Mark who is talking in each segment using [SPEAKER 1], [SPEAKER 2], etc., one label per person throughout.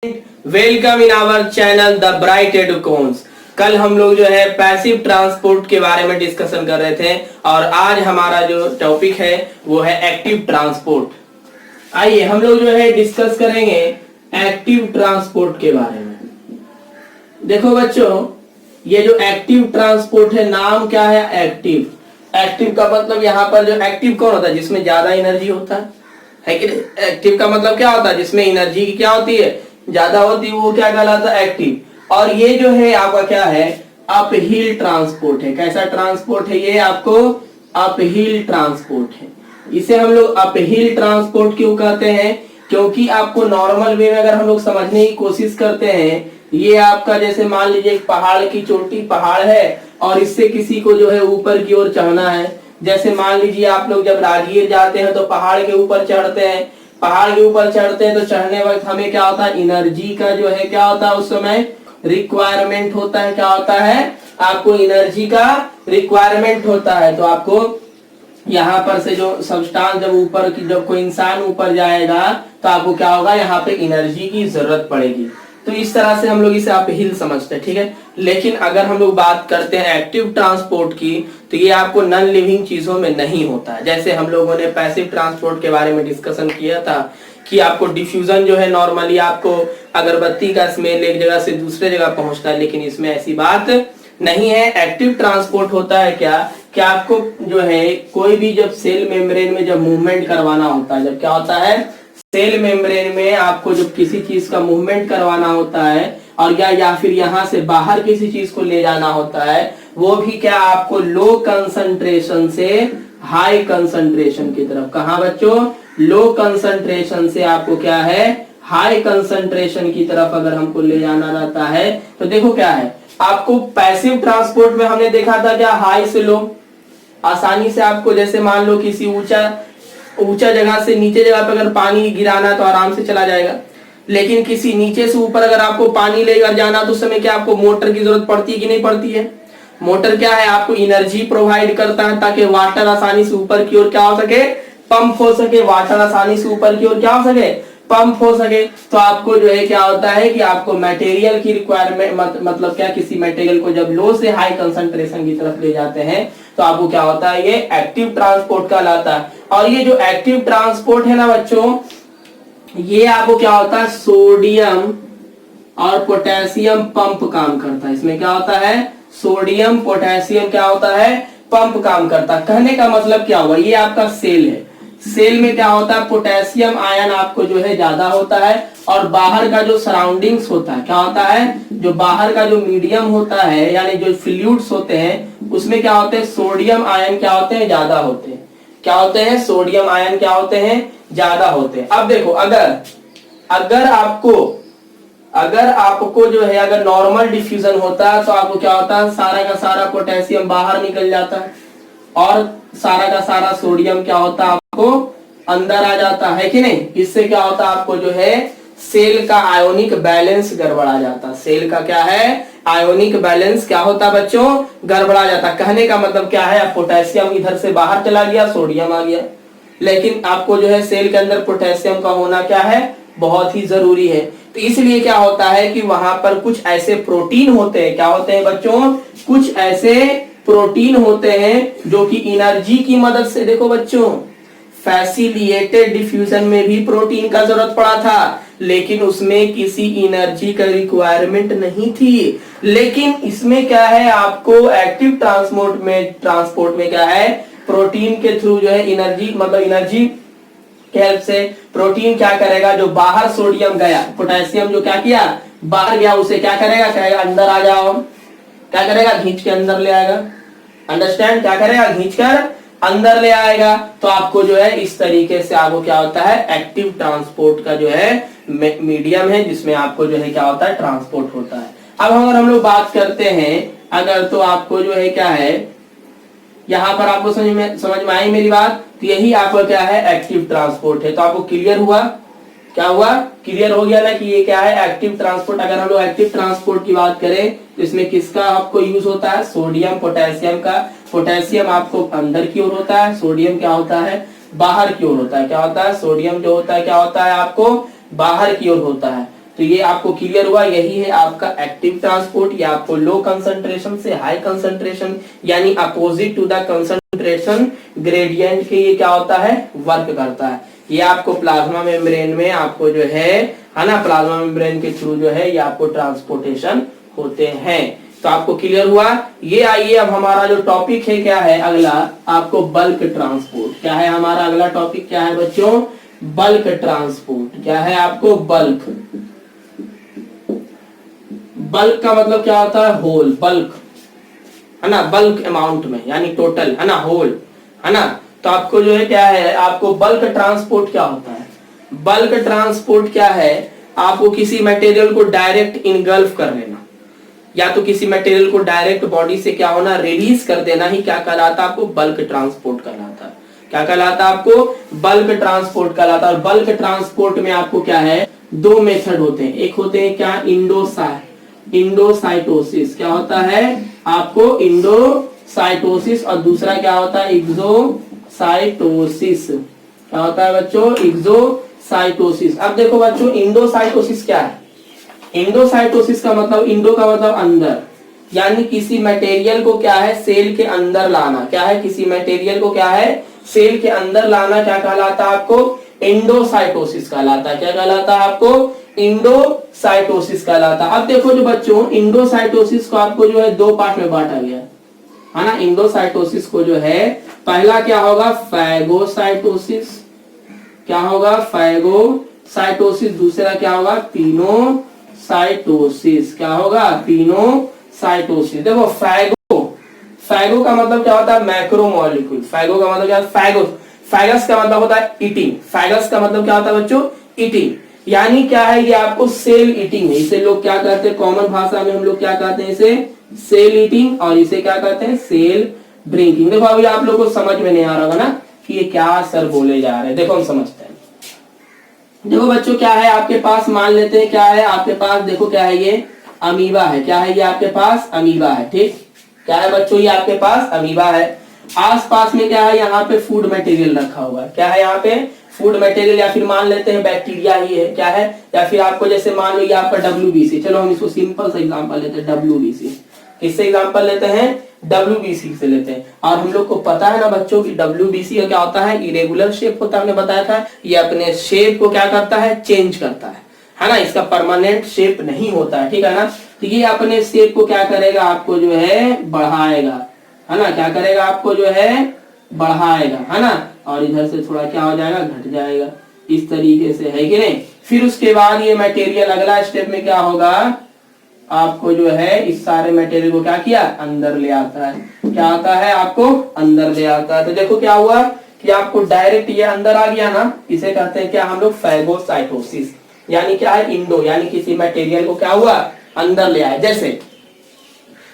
[SPEAKER 1] Welcome in our channel the bright Educons. कल हम लोग जो है पैसिव ट्रांसपोर्ट के बारे में डिस्कशन कर रहे थे और आज हमारा जो टॉपिक है वो है एक्टिव ट्रांसपोर्ट। आइए हम लोग जो है डिस्कस करेंगे एक्टिव ट्रांसपोर्ट के बारे में। देखो बच्चों, ये जो एक्टिव ट्रांसपोर्ट है, नाम क्या है? एक्टिव। एक्टिव का मतलब यहाँ पर जो एक्टिव कौन होता है? जिसमें ज्यादा एनर्जी होता है कि नहीं? एक्टिव का मतलब क्या होता है? जिसमें एनर्जी की क्या होती है? ज्यादा होती है, वो क्या कहलाता है? एक्टिव। और ये जो है आपका क्या है? अपहिल ट्रांसपोर्ट है। कैसा ट्रांसपोर्ट है ये? आपको अपहिल ट्रांसपोर्ट है। इसे हम लोग अपहिल ट्रांसपोर्ट क्यों कहते हैं? क्योंकि आपको नॉर्मल वे में अगर हम लोग समझने की कोशिश करते हैं, ये आपका जैसे मान लीजिए एक पहाड़ की चोटी पहाड़ है और इससे किसी को जो है ऊपर की ओर चढ़ना है। जैसे मान लीजिए आप लोग जब राजगीर जाते हैं तो पहाड़ के ऊपर चढ़ते हैं। पहाड़ के ऊपर चढ़ते हैं तो चढ़ने वक्त हमें क्या होता है? एनर्जी का जो है क्या होता है उस समय? रिक्वायरमेंट होता है। क्या होता है? आपको एनर्जी का रिक्वायरमेंट होता है। तो आपको यहाँ पर से जो सब्सटेंस जब ऊपर की जब कोई इंसान ऊपर जाएगा तो आपको क्या होगा? यहाँ पे एनर्जी की जरूरत पड़ेगी। तो इस तरह से हम लोग इसे अपहिल समझते हैं, ठीक है। लेकिन अगर हम लोग बात करते हैं एक्टिव ट्रांसपोर्ट की, तो ये आपको नॉन लिविंग चीजों में नहीं होता है। जैसे हम लोगों ने पैसिव ट्रांसपोर्ट के बारे में डिस्कशन किया था कि आपको डिफ्यूजन जो है नॉर्मली आपको अगरबत्ती का स्मेल एक जगह से दूसरे जगह पहुंचता है, लेकिन इसमें ऐसी बात नहीं है। एक्टिव ट्रांसपोर्ट होता है क्या कि आपको जो है कोई भी जब सेल मेम्ब्रेन में जब मूवमेंट करवाना होता है, जब क्या होता है सेल मेम्ब्रेन में आपको जब किसी चीज का मूवमेंट करवाना होता है और या फिर यहाँ से बाहर किसी चीज को ले जाना होता है, वो भी क्या आपको लो कंसंट्रेशन से हाई कंसंट्रेशन की तरफ। कहाँ बच्चों? लो कंसंट्रेशन से आपको क्या है? हाई कंसंट्रेशन की तरफ अगर हमको ले जाना रहता है तो देखो क्या है, आपको पैसिव ट्रांसपोर्ट में हमने देखा था क्या? हाई से लो आसानी से आपको, जैसे मान लो किसी ऊंचा जगह से नीचे जगह पे अगर पानी गिराना तो आराम से चला जाएगा। लेकिन किसी नीचे से ऊपर अगर आपको पानी लेकर जाना तो उस समय क्या आपको मोटर की जरूरत पड़ती है कि नहीं पड़ती है? मोटर क्या है? आपको एनर्जी प्रोवाइड करता है ताकि वाटर आसानी से ऊपर की ओर क्या हो सके? पंप हो सके। वाटर आसानी से ऊपर की ओर क्या हो सके? पंप हो सके। तो आपको जो है क्या होता है कि आपको मटेरियल की रिक्वायरमेंट मतलब क्या, किसी मटेरियल को जब लो से हाई कंसंट्रेशन की तरफ ले जाते हैं तो आपको क्या होता है? ये एक्टिव ट्रांसपोर्ट कहलाता है। और ये जो एक्टिव ट्रांसपोर्ट है ना बच्चों, ये आपको क्या होता है? सोडियम और पोटेशियम पंप काम करता है। इसमें क्या होता है? सोडियम पोटेशियम क्या होता है? पंप काम करता है। कहने का मतलब क्या हुआ? ये आपका सेल है। सेल में क्या होता है? पोटेशियम आयन आपको जो है ज्यादा होता है और बाहर का जो सराउंडिंग्स होता है क्या होता है? जो बाहर का जो मीडियम होता है यानी जो फ्लूइड्स होते हैं उसमें क्या होते हैं? सोडियम आयन क्या होते हैं? ज्यादा होते हैं। क्या होते हैं? सोडियम आयन क्या होते हैं? ज्यादा होते हैं। अब देखो, अगर आपको जो है अगर नॉर्मल डिफ्यूजन होता है तो आपको क्या होता है? सारा का सारा पोटेशियम बाहर निकल जाता है और सारा का सारा सोडियम क्या होता है? आपको अंदर आ जाता है कि नहीं? इससे क्या होता है? आपको जो है सेल का आयोनिक बैलेंस गड़बड़ा जाता है। सेल का क्या है? आयोनिक बैलेंस क्या होता है बच्चों? गड़बड़ा जाता है। कहने का मतलब क्या है? पोटेशियम इधर से बाहर चला गया, सोडियम आ गया। लेकिन आपको जो है सेल के अंदर पोटेशियम का होना क्या है? बहुत ही जरूरी है। तो इसलिए क्या होता है कि वहां पर कुछ ऐसे प्रोटीन होते हैं। क्या होते हैं बच्चों? कुछ ऐसे प्रोटीन होते हैं जो कि एनर्जी की मदद से, देखो बच्चों, फैसिलिटेटेड डिफ्यूजन में भी प्रोटीन का जरूरत पड़ा था लेकिन उसमें किसी एनर्जी का रिक्वायरमेंट नहीं थी। लेकिन इसमें क्या है? आपको एक्टिव ट्रांसपोर्ट में क्या है? प्रोटीन के थ्रू जो है एनर्जी मतलब एनर्जी के हेल्प से प्रोटीन क्या करेगा? जो बाहर सोडियम गया, पोटेशियम जो क्या किया? बाहर गया, उसे क्या करेगा? कहेगा अंदर आ जाओ। क्या करेगा? खींच के अंदर ले आएगा। अंडरस्टैंड? क्या करेगा? खींच कर अंदर ले आएगा। तो आपको जो है इस तरीके से आपको क्या होता है? एक्टिव ट्रांसपोर्ट का जो है मीडियम है जिसमें आपको जो है क्या होता है? ट्रांसपोर्ट होता है। अब अगर हम लोग बात करते हैं अगर, तो आपको जो है क्या है, यहाँ पर आपको समझ में आई मेरी बात? तो यही आपका क्या है? एक्टिव ट्रांसपोर्ट है। तो आपको क्लियर हुआ? क्या हुआ? क्लियर हो गया ना कि ये क्या है? Active transport. अगर हम लोग एक्टिव ट्रांसपोर्ट की बात करें तो इसमें किसका आपको यूज होता है? सोडियम पोटेशियम का। पोटेशियम आपको अंदर की ओर होता है, सोडियम क्या होता है? बाहर की ओर होता है। क्या होता है? सोडियम जो होता है क्या होता है? आपको बाहर की ओर होता है। तो ये आपको क्लियर हुआ, यही है आपका एक्टिव ट्रांसपोर्ट। ये आपको लो कंसंट्रेशन से हाई कंसंट्रेशन यानी opposite to the concentration gradient के ये क्या होता है, वर्क करता है। ये आपको प्लाज्मा मेम्ब्रेन में आपको जो है ना, प्लाज्मा मेम्ब्रेन के थ्रू जो है ये आपको ट्रांसपोर्टेशन होते हैं। तो आपको क्लियर हुआ। ये आइए अब हमारा जो टॉपिक है क्या है अगला, आपको बल्क ट्रांसपोर्ट। क्या है हमारा अगला टॉपिक, क्या है बच्चों, बल्क ट्रांसपोर्ट। क्या है आपको बल्क, बल्क का मतलब क्या होता है, होल, बल्क है ना, बल्क अमाउंट में यानी टोटल है ना, होल है ना। तो आपको जो है क्या है, आपको बल्क ट्रांसपोर्ट क्या होता है, बल्क ट्रांसपोर्ट क्या है, आपको किसी मटेरियल को डायरेक्ट इनगल्फ कर लेना या तो किसी मटेरियल को डायरेक्ट बॉडी से क्या होना, रिलीज कर देना ही क्या कहलाता है, आपको बल्क ट्रांसपोर्ट कहलाता है। क्या कहलाता है, आपको बल्क ट्रांसपोर्ट कहलाता है। और बल्क ट्रांसपोर्ट में आपको क्या है, दो मेथड होते हैं। एक होते हैं क्या, इंडोसाइटोसिस, क्या होता है आपको इंडोसाइटोसिस, और दूसरा क्या होता है इग्जोसाइटोसिस। क्या होता है बच्चों, इग्जोसाइटोसिस। अब देखो बच्चों इंडोसाइटोसिस क्या है, इंडोसाइटोसिस का मतलब, इंडो का मतलब अंदर, यानी किसी मटेरियल को क्या है सेल के अंदर लाना। क्या है, किसी मटेरियल को क्या है सेल के अंदर लाना, क्या कहलाता है आपको, इंडोसाइटोसिस कहलाता है। क्या कहलाता है आपको, इंडोसाइटोसिस कहलाता है। अब देखो जो बच्चों इंडोसाइटोसिस को आपको जो है दो पार्ट में बांटा गया है ना। इंडोसाइटोसिस को जो है पहला क्या होगा, फैगोसाइटोसिस, क्या होगा फैगोसाइटोसिस, दूसरा क्या होगा पिनोसाइटोसिस। क्या होगा, पिनोसाइटोसिस। देखो फैगो का मतलब क्या होता है, मैक्रो मॉलिक्यूल। फैगो का मतलब क्या है, फैगस का मतलब होता है ईटिंग। फैगस का मतलब क्या होता है बच्चों, ईटिंग, यानी क्या है ये आपको सेल ईटिंग है। इसे लोग क्या कहते हैं, कॉमन भाषा में हम लोग क्या कहते हैं इसे, सेल ईटिंग, और इसे क्या कहते हैं, सेल ड्रिंकिंग। देखो अभी आप लोग को समझ में नहीं आ रहा होगा ना कि ये क्या सर बोले जा रहे हैं। देखो हम समझते हैं। देखो बच्चों क्या है आपके पास, मान लेते हैं क्या है आपके पास, देखो क्या है ये अमीबा है। क्या है ये आपके पास, अमीबा है। ठीक, क्या है बच्चों, ये आपके पास अमीबा है। आस पास में क्या है, यहाँ पे फूड मटेरियल रखा हुआ है। क्या है यहाँ पे, फूड मटेरियल, या फिर मान लेते हैं बैक्टीरिया ही है। क्या है, या फिर आपको जैसे मान लो ये आपका WBC, चलो हम इसको सिंपल सा एग्जांपल लेते हैं, WBC। किससे एग्जांपल लेते हैं, WBC से लेते हैं। और हम लोग को पता है ना बच्चों की WBC का क्या होता है, इरेगुलर शेप होता है, हमने बताया था। ये अपने शेप को क्या करता है, चेंज करता है ना, इसका परमानेंट शेप नहीं होता है। ठीक है ना, तो ये अपने शेप को क्या करेगा, आपको जो है बढ़ाएगा, है ना, क्या करेगा, आपको जो है बढ़ाएगा, है ना, और इधर से थोड़ा क्या हो जाएगा, घट जाएगा, इस तरीके से, है कि नहीं। फिर उसके बाद ये मटेरियल अगला स्टेप में क्या होगा, आपको जो है इस सारे मटेरियल को क्या किया, अंदर ले आता है। क्या आता है, आपको अंदर ले आता है। तो देखो क्या हुआ कि आपको डायरेक्ट ये अंदर आ गया ना, इसे कहते हैं क्या हम लोग, फैगोसाइटोसिस, यानी क्या है, इंडो, यानी किसी मटेरियल को क्या हुआ, अंदर ले आया। जैसे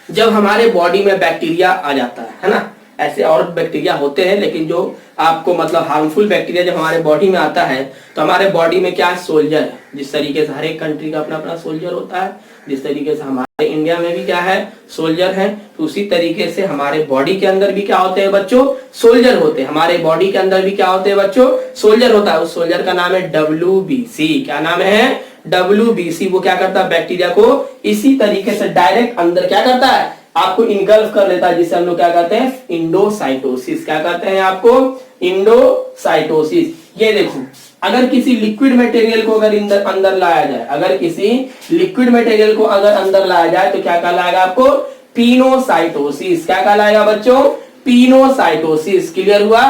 [SPEAKER 1] जब हमारे बॉडी में बैक्टीरिया आ जाता है ना, ऐसे और बैक्टीरिया होते हैं, लेकिन जो आपको मतलब हार्मफुल बैक्टीरिया जब हमारे बॉडी में आता है, तो हमारे बॉडी में क्या है, सोल्जर है। जिस तरीके से हर एक कंट्री का अपना अपना सोल्जर होता है, जिस तरीके से हमारे इंडिया में भी क्या है, सोल्जर है, तो उसी तरीके से हमारे बॉडी के अंदर भी क्या होते हैं बच्चों, सोल्जर होते हैं। हमारे बॉडी के अंदर भी क्या होते हैं बच्चों, सोल्जर होता है। उस सोल्जर का नाम है WBC। क्या नाम है, WBC। वो क्या करता है, बैक्टीरिया को इसी तरीके से डायरेक्ट अंदर क्या करता है, आपको इनगल्फ कर लेता है, जिसे हम लोग क्या कहते हैं, इंडोसाइटोसिस। क्या कहते हैं आपको, इंडोसाइटोसिस। ये देखो अगर किसी लिक्विड मटेरियल को अगर अंदर लाया जाए, अगर किसी लिक्विड मटेरियल को अगर अंदर लाया जाए तो क्या कहलाएगा आपको, पिनोसाइटोसिस। क्या कहलाएगा बच्चों, पिनोसाइटोसिस। क्लियर हुआ,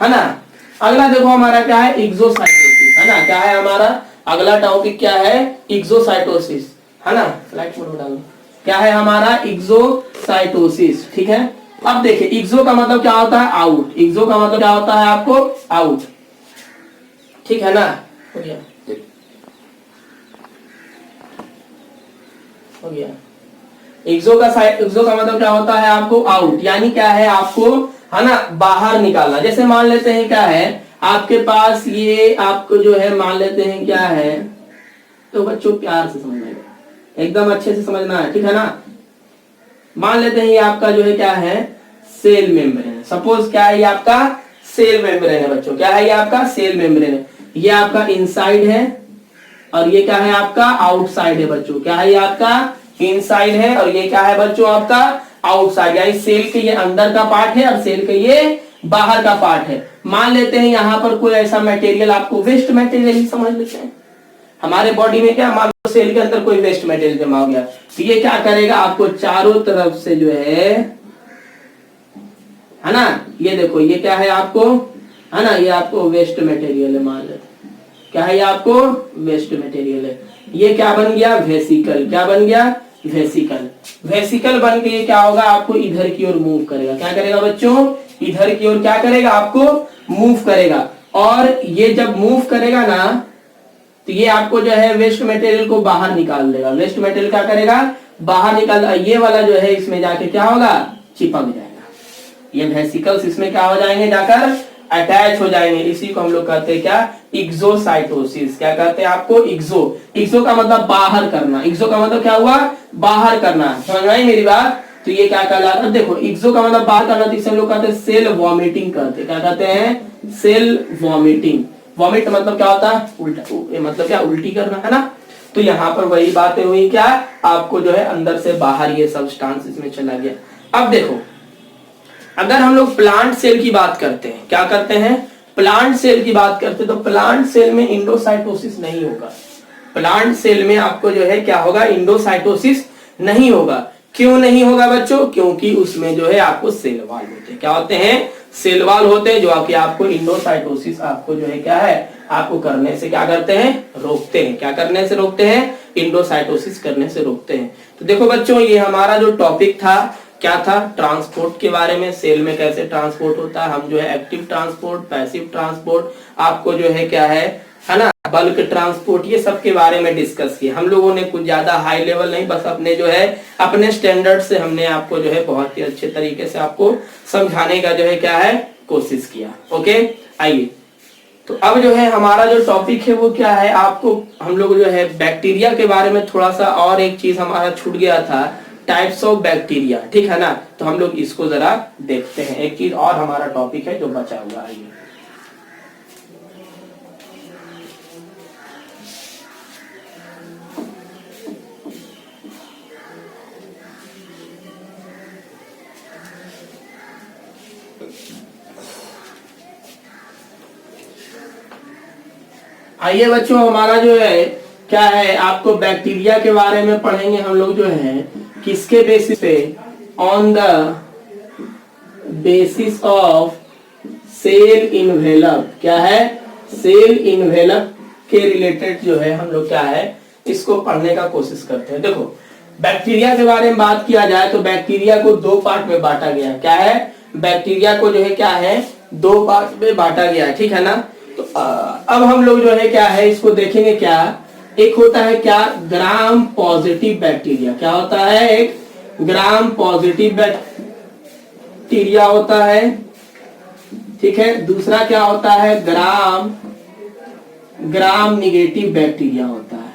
[SPEAKER 1] है ना। अगला देखो हमारा क्या है, इग्जोसाइटोसिस, है ना। क्या है हमारा अगला टॉपिक, क्या है, इग्जोसाइटोसिस, है ना। स्लाइड मोड में डालो। क्या है हमारा, इग्जोसाइटोसिस। ठीक है, अब देखिए इग्जो का मतलब क्या होता है, आउट। इग्जो का मतलब क्या होता है आपको, आउट। ठीक है ना, हो गया, हो गया। इग्जो का मतलब क्या होता है आपको, आउट, यानी क्या है आपको, है ना, बाहर निकालना। जैसे मान लेते हैं क्या है आपके पास, ये आपको जो है मान लेते हैं क्या है, तो बच्चों प्यार से समझना है, एकदम अच्छे से समझना है, ठीक है ना। मान लेते हैं ये आपका जो है क्या है, सेल मेम्ब्रेन। सपोज क्या है, ये आपका सेल मेम्ब्रेन है बच्चों। क्या है, ये आपका सेल मेम्ब्रेन है। ये आपका इनसाइड है, और ये क्या है आपका आउटसाइड है बच्चों। क्या है ये आपका इनसाइड है और ये क्या है बच्चों आपका आउटसाइड, यानी सेल के ये अंदर का पार्ट है और सेल के ये बाहर का पार्ट है। मान लेते हैं यहां पर कोई ऐसा मटेरियल, आपको वेस्ट मटेरियल ही समझ लेते हैं। हमारे बॉडी में क्या, मान लो सेल के अंदर कोई वेस्ट मटेरियल जमा हो गया, तो ये क्या करेगा, आपको चारों तरफ से जो है ना, ये देखो ये क्या है आपको, है ना, ये आपको वेस्ट मटेरियल है, मान लेते क्या है, ये आपको वेस्ट मटेरियल है। ये क्या बन गया, वेसिकल। क्या बन गया, वेसिकल। वेसिकल बन के ये क्या होगा, आपको इधर की ओर मूव करेगा। क्या करेगा बच्चों, इधर की ओर क्या करेगा, आपको मूव करेगा। और ये जब मूव करेगा ना, तो ये आपको जो है वेस्ट मटेरियल को बाहर निकाल देगा। वेस्ट मटेरियल क्या करेगा, बाहर निकाल, ये वाला जो है इसमें जाके क्या होगा, चिपक जाएगा। ये वेसिकल्स इसमें क्या हो जाएंगे, जाकर अटैच हो जाएंगे। इसी को हम लोग कहते हैं क्या, एक्सोसाइटोसिस। क्या कहते हैं आपको, एक्सो। एक्सो का मतलब बाहर करना। एक्सो का मतलब क्या हुआ, बाहर करना। समझ में आई मेरी बात। तो ये क्या कहलाता है, देखो एक्सो का मतलब बाहर करना, तो इसे हम लोग कहते हैं सेल वॉमिटिंग करते हैं। क्या कहते हैं, सेल वॉमिटिंग। वॉमिट मतलब क्या होता है, उल्टा, मतलब क्या, उल्टी करना, है ना। तो यहाँ पर वही बातें हुई, क्या आपको जो है अंदर से बाहर ये सब्सटेंस इसमें चला गया। अब देखो, अगर हम लोग प्लांट सेल की बात करते हैं, क्या करते हैं, प्लांट सेल की बात करते हैं, तो प्लांट सेल में इंडोसाइटोसिस नहीं होगा। प्लांट सेल में आपको जो है क्या होगा, इंडोसाइटोसिस नहीं होगा। क्यों नहीं होगा बच्चों, क्योंकि उसमें जो है आपको सेल वॉल होते हैं। क्या होते हैं, सेल वॉल होते हैं, जो आपको इंडोसाइटोसिस आपको जो है क्या है, आपको करने से क्या करते हैं, रोकते हैं। क्या करने से रोकते हैं, इंडोसाइटोसिस करने से रोकते हैं। तो देखो बच्चों, ये हमारा जो टॉपिक था क्या था, ट्रांसपोर्ट के बारे में, सेल में कैसे ट्रांसपोर्ट होता है। हम जो है एक्टिव ट्रांसपोर्ट, पैसिव ट्रांसपोर्ट, आपको जो है क्या है ना, बल्क ट्रांसपोर्ट, ये सब के बारे में डिस्कस किया हम लोगों ने। कुछ ज्यादा हाई लेवल नहीं, बस अपने जो है अपने स्टैंडर्ड से हमने आपको जो है बहुत ही अच्छे तरीके से आपको समझाने का जो है क्या है, कोशिश किया। ओके, आइए तो अब जो है हमारा जो टॉपिक है वो क्या है, आपको हम लोग जो है बैक्टीरिया के बारे में थोड़ा सा, और एक चीज हमारा छूट गया था, टाइप्स ऑफ बैक्टीरिया, ठीक है ना। तो हम लोग इसको जरा देखते हैं, एक चीज और हमारा टॉपिक है जो बचा हुआ है। आइए बच्चों, हमारा जो है क्या है, आपको बैक्टीरिया के बारे में पढ़ेंगे हम लोग जो है, किसके बेसिस पे, on the basis of cell envelope. क्या है, सेल इन्वेलप के रिलेटेड जो है हम लोग क्या है, इसको पढ़ने का कोशिश करते हैं। देखो, बैक्टीरिया के बारे में बात किया जाए तो बैक्टीरिया को दो पार्ट में बांटा गया है। क्या है, बैक्टीरिया को जो है क्या है, दो पार्ट में बांटा गया है, ठीक है ना। तो अब हम लोग जो है क्या है, इसको देखेंगे। क्या एक होता है क्या, ग्राम पॉजिटिव बैक्टीरिया। क्या होता है, एक ग्राम पॉजिटिव बैक्टीरिया होता है, ठीक है। दूसरा क्या होता है, ग्राम निगेटिव बैक्टीरिया होता है।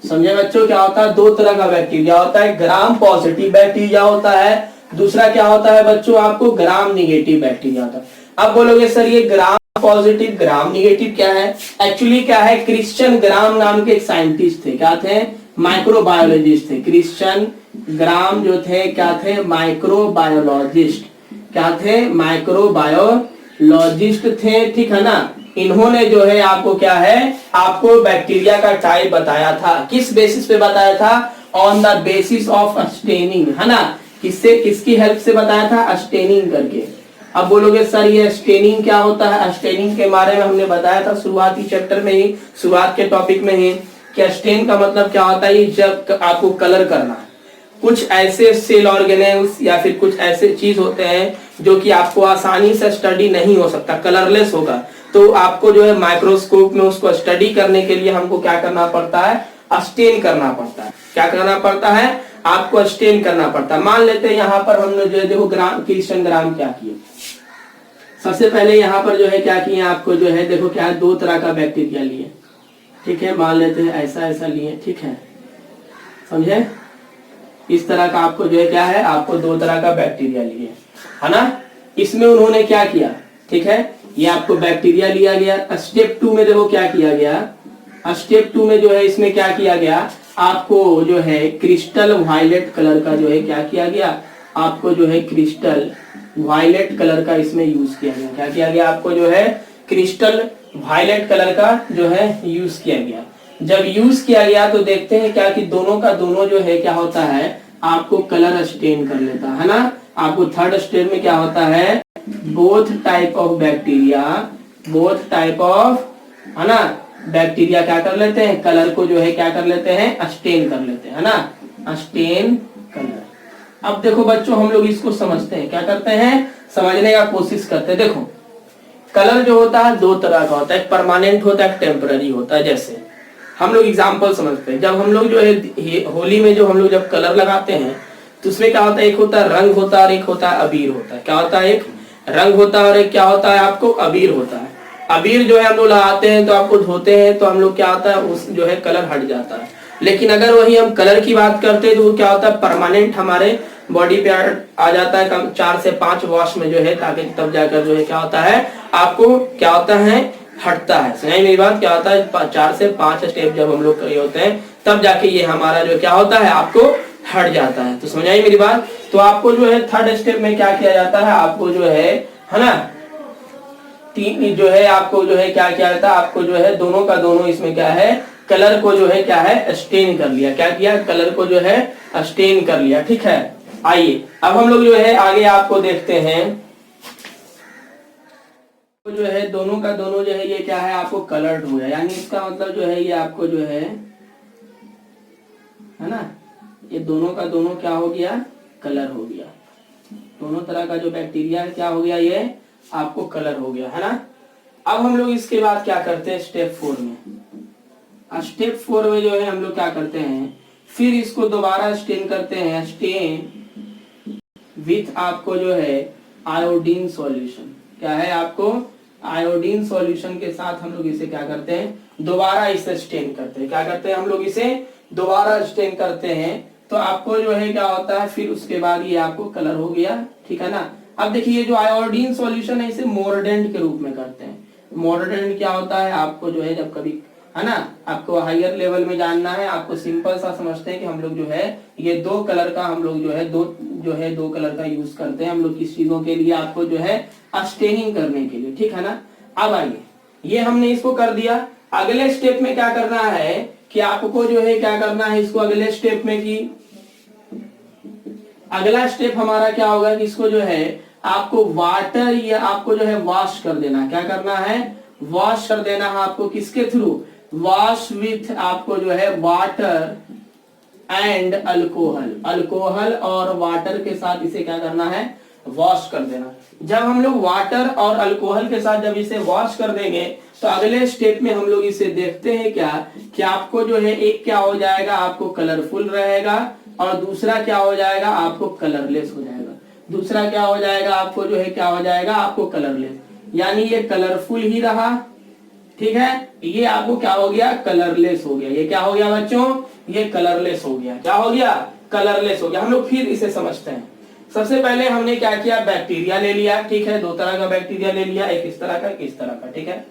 [SPEAKER 1] समझे बच्चों, क्या होता है, दो तरह का बैक्टीरिया होता है, ग्राम पॉजिटिव बैक्टीरिया होता है, दूसरा क्या होता है बच्चों, आपको ग्राम निगेटिव बैक्टीरिया होता है। अब बोलोगे सर ये ग्राम पॉजिटिव ग्राम निगेटिव क्या है, एक्चुअली क्या है, क्रिश्चियन ग्राम नाम के एक साइंटिस्ट थे। क्या थे, माइक्रोबायोलॉजिस्ट थे। क्रिश्चियन ग्राम जो थे क्या थे, माइक्रोबायोलॉजिस्ट। क्या थे, माइक्रोबायोलॉजिस्ट थे, ठीक है ना। इन्होंने जो है आपको क्या है, आपको बैक्टीरिया का टाइप बताया था। किस बेसिस पे बताया था, on the basis of staining, है ना। किससे, किसकी हेल्प से बताया था, स्टेनिंग करके। अब बोलोगे सर ये स्टेनिंग क्या होता है, स्टेनिंग के बारे में हमने बताया था शुरुआती चैप्टर में ही, शुरुआत के टॉपिक में ही, कि स्टेन का मतलब क्या होता है, जब आपको कलर करना है। कुछ ऐसे सेल ऑर्गेनेल्स या फिर कुछ ऐसे चीज होते हैं जो कि आपको आसानी से स्टडी नहीं हो सकता, कलरलेस होगा, तो आपको जो है माइक्रोस्कोप में उसको स्टडी करने के लिए हमको क्या करना पड़ता है, स्टेन करना पड़ता है। क्या करना पड़ता है, आपको स्टेन करना पड़ता है। मान लेते हैं यहाँ पर हमने जो है, देखो ग्राम, क्रिश्चियन ग्राम क्या किए, सबसे पहले यहाँ पर जो है क्या किए, आपको जो है देखो क्या है, दो तरह का बैक्टीरिया लिए, ठीक है। मान लेते हैं ऐसा ऐसा लिए, ठीक है, समझे। इस तरह का आपको जो है क्या है, आपको दो तरह का बैक्टीरिया लिए, है ना। इसमें उन्होंने क्या किया, ठीक है, ये आपको बैक्टीरिया लिया गया। स्टेप 2 में देखो क्या किया गया, स्टेप 2 में जो है इसमें क्या किया गया, आपको जो है क्रिस्टल वायलेट कलर का जो है क्या किया गया, आपको जो है क्रिस्टल वायलेट कलर का इसमें यूज किया गया। क्या किया गया, आपको जो है क्रिस्टल वायलेट कलर का जो है यूज किया गया। जब यूज किया गया तो देखते हैं क्या कि दोनों का दोनों जो है क्या होता है, आपको कलर स्टेन कर लेता है ना। आपको थर्ड स्टेप में क्या होता है, both type of bacteria, both type of है ना बैक्टीरिया क्या कर लेते हैं, कलर को जो है क्या कर लेते हैं, स्टेन कर लेते हैं ना, स्टेन कलर। अब देखो बच्चों हम लोग इसको समझते हैं, क्या करते हैं, समझने का कोशिश करते हैं। देखो कलर जो होता है दो तरह का होता है, एक परमानेंट होता है, एक टेम्पररी होता है। जैसे हम लोग एग्जांपल समझते हैं, जब हम लोग जो है होली में जो हम लोग जब कलर लगाते हैं तो उसमें क्या होता है, एक होता है रंग होता है और एक होता है अबीर होता है। क्या होता है, एक रंग होता है और एक क्या होता है, आपको अबीर होता है। अबीर जो है हम लोग लगाते हैं तो आपको धोते हैं तो हम लोग क्या होता है, उस जो है कलर हट जाता है। लेकिन अगर वही हम कलर की बात करते हैं तो वो क्या होता है, परमानेंट हमारे बॉडी पे आ जाता है, कम 4 से 5 वॉश में जो है, ताकि तब जाकर जो है क्या होता है, आपको क्या होता है, हटता है। समझ मेरी बात, क्या होता है 4 से 5 स्टेप जब हम लोग ये होते हैं तब जाके ये हमारा जो क्या होता है, आपको हट जाता है। तो समझ आई मेरी बात। तो आपको जो है थर्ड स्टेप में क्या किया जाता है, आपको जो है ना तीन जो है आपको जो है क्या किया जाता है, आपको जो है दोनों का दोनों इसमें क्या है, कलर को जो है क्या है, स्टेन कर लिया। क्या किया, कलर को जो है स्टेन कर लिया। ठीक है, आइए अब हम लोग जो है आगे आपको देखते हैं, जो है दोनों का दोनों जो है ये क्या है, आपको कलर्ड हो गया। यानी इसका मतलब जो है ये आपको जो है ना, ये दोनों का दोनों क्या हो गया, कलर हो गया। दोनों तरह का जो बैक्टीरिया है क्या हो गया, ये आपको कलर हो गया, है ना। अब हम लोग इसके बाद क्या करते हैं, स्टेप 4 में। स्टेप 4 में जो है हम लोग क्या करते हैं, फिर इसको दोबारा स्टेन करते हैं, स्टेन विथ आपको जो है आयोडीन सॉल्यूशन। क्या है, आपको आयोडीन सॉल्यूशन के साथ हम लोग इसे क्या करते हैं, दोबारा इसे स्टेन करते हैं। क्या करते हैं, हम लोग इसे दोबारा स्टेन करते हैं। तो आपको जो है क्या होता है, फिर उसके बाद ये आपको कलर हो गया। ठीक है ना। अब देखिए जो आयोडीन सॉल्यूशन है इसे मोर्डेंट के रूप में करते हैं। मोर्डेंट क्या होता है, आपको जो है जब कभी है ना, आपको हायर लेवल में जानना है, आपको सिंपल सा समझते हैं कि हम लोग जो है ये दो कलर का हम लोग जो है दो कलर का यूज करते हैं हम लोग किस चीजों के लिए, आपको जो है स्टेनिंग करने के लिए। ठीक है ना। अब आइए, ये हमने इसको कर दिया। अगले स्टेप में क्या करना है कि आपको जो है क्या करना है इसको अगले स्टेप में, कि अगला स्टेप हमारा क्या होगा कि इसको जो है आपको वाटर या आपको जो है वॉश कर देना। क्या करना है, वॉश कर देना है आपको, किसके थ्रू, वॉश विथ आपको जो है वाटर एंड अल्कोहल। अल्कोहल और वाटर के साथ इसे क्या करना है, वॉश कर देना। जब हम लोग वाटर और अल्कोहल के साथ जब इसे वॉश कर देंगे तो अगले स्टेप में हम लोग इसे देखते हैं क्या कि आपको जो है एक क्या हो जाएगा, आपको कलरफुल रहेगा और दूसरा क्या हो जाएगा, आपको कलरलेस हो जाएगा। दूसरा क्या हो जाएगा, आपको जो है क्या हो जाएगा, आपको कलरलेस। यानी ये कलरफुल ही रहा, ठीक है, ये आपको क्या हो गया, कलरलेस हो गया। ये क्या हो गया बच्चों, ये कलरलेस हो गया। क्या हो गया, कलरलेस हो गया। हम लोग फिर इसे समझते हैं। सबसे पहले हमने क्या किया, बैक्टीरिया ले लिया। ठीक है, दो तरह का बैक्टीरिया ले लिया, एक इस तरह का, एक इस तरह का। ठीक है,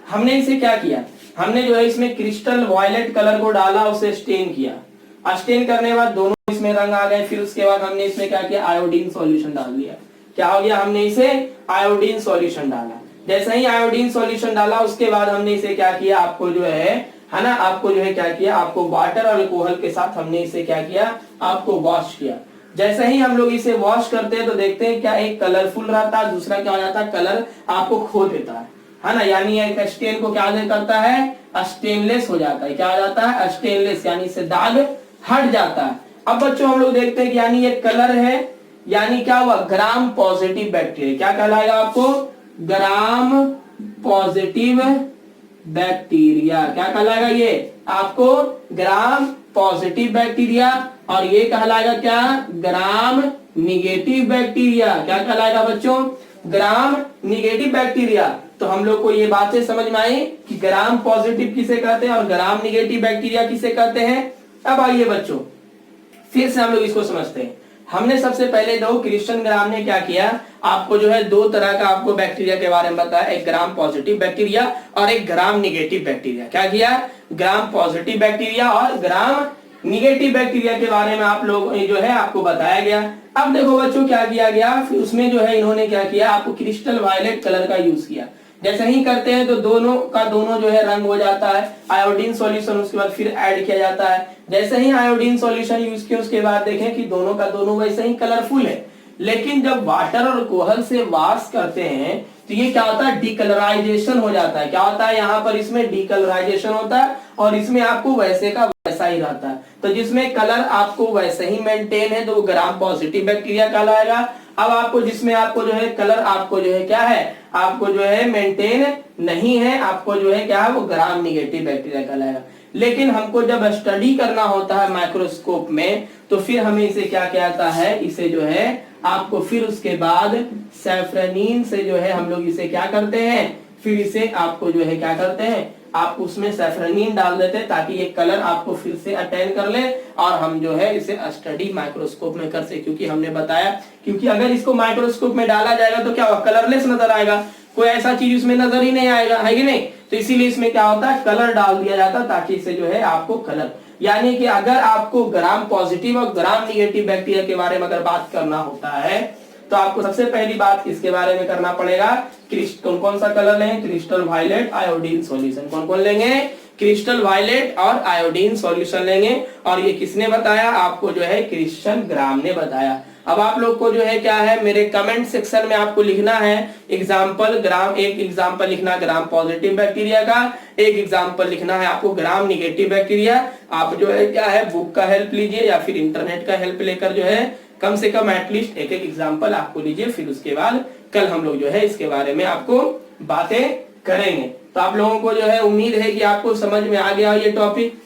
[SPEAKER 1] हमने इसे क्या किया, हमने जो है इसमें क्रिस्टल वायलेट कलर को डाला, उसे स्टेन किया। स्टेन करने के बाद दोनों इसमें रंग आ गए। फिर उसके बाद हमने इसमें क्या किया, आयोडीन सॉल्यूशन डाल दिया। क्या हो गया, हमने इसे आयोडीन सॉल्यूशन डाला। जैसे ही आयोडीन सॉल्यूशन डाला उसके बाद हमने इसे क्या किया, आपको जो है ना, आपको जो है क्या किया, आपको वाटर और अल्कोहल के साथ हमने इसे क्या किया, आपको वॉश किया। जैसे ही हम लोग इसे वॉश करते हैं तो देखते हैं क्या एक कलरफुल रहता है, दूसरा क्या हो जाता है, कलर आपको खो देता है ना। यानी एक स्टेन को क्या करता है, स्टेनलेस हो जाता है। क्या हो जाता है, स्टेनलेस, यानी इससे दाग हट जाता है। अब बच्चों हम लोग देखते हैं कि यानी ये कलर है, यानी क्या हुआ, ग्राम पॉजिटिव बैक्टीरिया। क्या कहलाएगा आपको, ग्राम पॉजिटिव बैक्टीरिया। क्या कहलाएगा ये आपको, ग्राम पॉजिटिव बैक्टीरिया। और ये कहलाएगा क्या, ग्राम निगेटिव बैक्टीरिया। क्या कहलाएगा बच्चों, ग्राम निगेटिव बैक्टीरिया। तो हम लोग को ये बातें समझ में आई कि ग्राम पॉजिटिव किसे कहते हैं और ग्राम निगेटिव बैक्टीरिया किसे कहते हैं। अब आइए बच्चों फिर से हम लोग इसको समझते हैं। हमने सबसे पहले दो क्रिस्टियन ग्राम ने क्या किया, आपको जो है दो तरह का आपको बैक्टीरिया के बारे में बताया, एक ग्राम पॉजिटिव बैक्टीरिया और एक ग्राम निगेटिव बैक्टीरिया। क्या किया, ग्राम पॉजिटिव बैक्टीरिया और ग्राम निगेटिव बैक्टीरिया के बारे में आप लोग जो है आपको बताया गया। अब देखो बच्चों क्या किया गया, फिर उसमें जो है इन्होंने क्या किया, आपको क्रिस्टल वायलेट कलर का यूज किया। जैसे ही करते हैं तो दोनों का दोनों जो है रंग हो जाता है। आयोडीन सॉल्यूशन उसके बाद फिर ऐड किया जाता है। जैसे ही आयोडीन सॉल्यूशन यूज किया उसके बाद देखें कि दोनों का दोनों वैसे ही कलरफुल है। लेकिन जब वाटर और कोहल से वॉश करते हैं तो ये क्या होता है, डीकलराइजेशन हो जाता है। क्या होता है, यहाँ पर इसमें डीकलराइजेशन होता है और इसमें आपको वैसे का वैसा ही रहता है। तो जिसमें कलर आपको वैसे ही मेंटेन है तो वो ग्राम पॉजिटिव बैक्टीरिया कहलाएगा। अब आपको जिसमें आपको जो है कलर आपको जो है क्या है, आपको जो है मेंटेन नहीं है, आपको जो है क्या है वो ग्राम निगेटिव बैक्टीरिया कहलाएगा। लेकिन हमको जब स्टडी करना होता है माइक्रोस्कोप में तो फिर हमें इसे क्या कहता है, इसे जो है आपको फिर उसके बाद सैफरनीन से जो है हम लोग इसे क्या करते हैं, फिर इसे आपको जो है क्या करते हैं, आप उसमें सैफरनीन डाल देते हैं ताकि ये कलर आपको फिर से अटेन कर ले और हम जो है इसे स्टडी माइक्रोस्कोप में कर सके। क्योंकि हमने बताया, क्योंकि अगर इसको माइक्रोस्कोप में डाला जाएगा तो क्या होगा, कलरलेस नजर आएगा, कोई ऐसा चीज उसमें नजर ही नहीं आएगा, है कि नहीं। तो इसीलिए इसमें क्या होता है, कलर डाल दिया जाता है ताकि इसे जो है आपको कलर, यानी कि अगर आपको ग्राम पॉजिटिव और ग्राम निगेटिव बैक्टीरिया के बारे में अगर बात करना होता है तो आपको सबसे पहली बात किसके बारे में करना पड़ेगा, कौन कौन सा कलर लेंगे, क्रिस्टल वायलेट, आयोडीन सॉल्यूशन। कौन कौन लेंगे, क्रिस्टल वायलेट और आयोडीन सॉल्यूशन लेंगे। और ये किसने बताया, आपको जो है क्रिस्टियन ग्राम ने बताया। अब आप लोग को जो है क्या है, मेरे कमेंट सेक्शन में आपको लिखना है एग्जाम्पल ग्राम, एक एग्जाम्पल लिखना ग्राम पॉजिटिव बैक्टीरिया का, एक एग्जाम्पल लिखना है आपको ग्राम निगेटिव बैक्टीरिया। आप जो है क्या है बुक का हेल्प लीजिए या फिर इंटरनेट का हेल्प लेकर जो है कम से कम एटलीस्ट एक एक एग्जाम्पल आपको लीजिए। फिर उसके बाद कल हम लोग जो है इसके बारे में आपको बातें करेंगे। तो आप लोगों को जो है उम्मीद है कि आपको समझ में आ गया ये टॉपिक।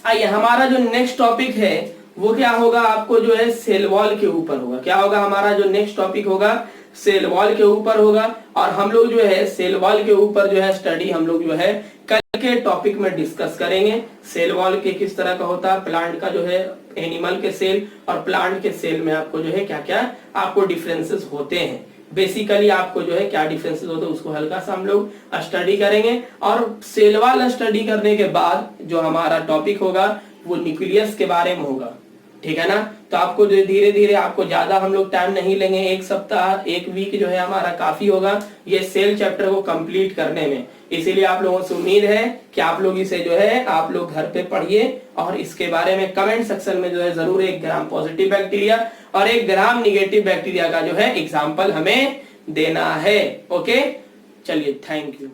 [SPEAKER 1] आइए हमारा जो नेक्स्ट टॉपिक है वो क्या होगा, आपको जो है सेल वॉल के ऊपर होगा। क्या होगा, हमारा जो नेक्स्ट टॉपिक होगा सेल वॉल के ऊपर होगा। और हम लोग जो है सेल वॉल के ऊपर जो है स्टडी हम लोग जो है कल के टॉपिक में डिस्कस करेंगे। सेल वॉल के किस तरह का होता है, प्लांट का जो है एनिमल के सेल और प्लांट के सेल में आपको जो है क्या क्या आपको डिफरेंसेस होते हैं, बेसिकली आपको जो है क्या डिफरेंसेस होते हैं उसको हल्का सा हम लोग स्टडी करेंगे। और सेल वॉल स्टडी करने के बाद जो हमारा टॉपिक होगा वो न्यूक्लियस के बारे में होगा, ठीक है ना। तो आपको धीरे धीरे आपको ज्यादा हम लोग टाइम नहीं लेंगे, एक सप्ताह एक वीक जो है हमारा काफी होगा ये सेल चैप्टर को कंप्लीट करने में। इसीलिए आप लोगों से उम्मीद है कि आप लोग इसे जो है आप लोग घर पे पढ़िए और इसके बारे में कमेंट सेक्शन में जो है जरूर एक ग्राम पॉजिटिव बैक्टीरिया और एक ग्राम निगेटिव बैक्टीरिया का जो है एग्जाम्पल हमें देना है। ओके, चलिए, थैंक यू।